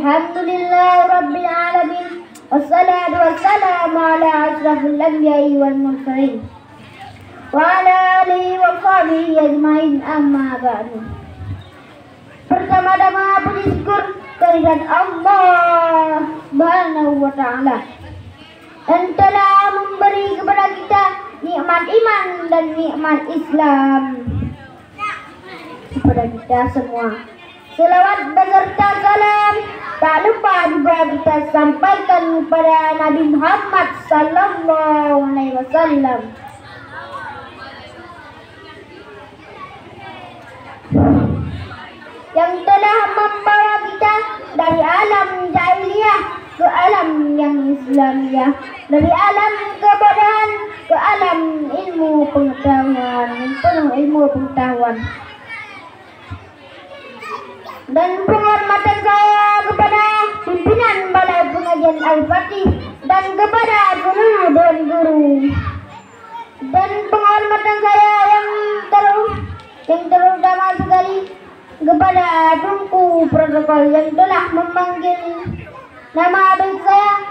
Alhamdulillahi Rabbil Alamin. Wassalatu wassalamu ala asrafil anbiya'i wal mursalin wa ala alihi wa sahbihi ajma'in, amma ba'du. Pertama-tama puji syukur kehadirat Allah Subhanahu wa ta'ala yang telah memberi kepada kita nikmat iman dan nikmat Islam kepada kita semua. Selawat beserta salam tak lupa juga kita sampaikan kepada Nabi Muhammad sallallahu alaihi wasallam yang telah membawa kita dari alam jahiliyah ke alam yang Islamiyah, dari alam kebodohan ke alam ilmu pengetahuan, penuh ilmu pengetahuan. Dan penghormatan saya kepada pimpinan Balai Pengajian Al-Fatih dan kepada seluruh dewan guru, dan penghormatan saya yang terutama sekali kepada tungku protokol yang telah memanggil nama baik saya.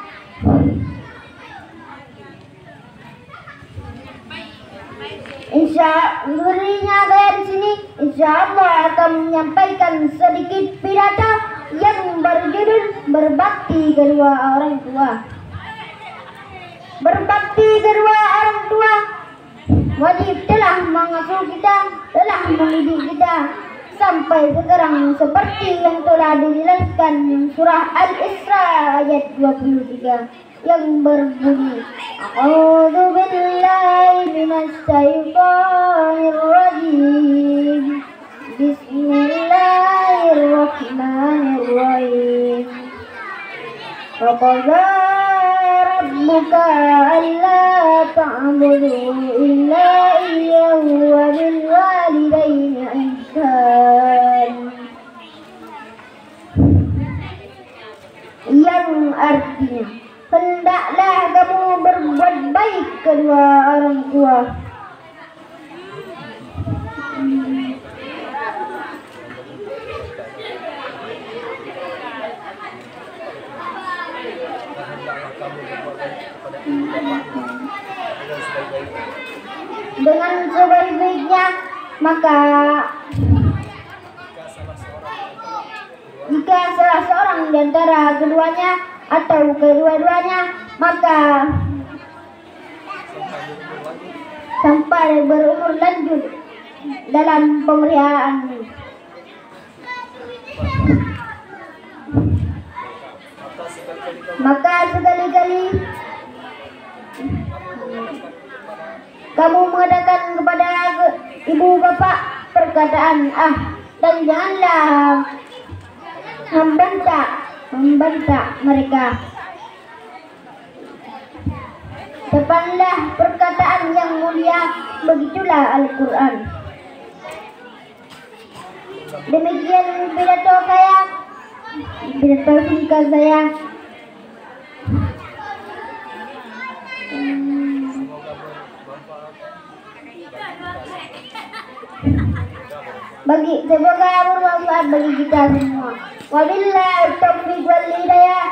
Insyaallah saya di sini insyaallah akan menyampaikan sedikit pidato yang berjudul berbakti kedua orang tua. Berbakti kedua orang tua wajib telah mengasuh kita, telah mendidik kita sampai sekarang seperti yang telah dijelaskan surah Al-Isra ayat 23 yang berbunyi, A'udzu billahi minasy syaithanir rajim. Bismillahirrahmanirrahim. Wa qadha rabbuka alla ta'budu illa iyyahu wa bil walidayni ihsan. Yang artinya, hendaklah kamu berbuat baik kedua orang tua. Dengan sebaik-baiknya, maka jika salah seorang di antara keduanya atau kedua-duanya, maka sampai berumur lanjut dalam pemeliharaan. Maka sekali-kali kamu mengatakan kepada ibu bapak perkataan dan janganlah membentak mereka. Depanlah perkataan yang mulia, begitulah Al-Quran. Demikian pidato singkat saya. Semoga bermanfaat bagi kita semua. Wabillahi taufiq wal hidayah.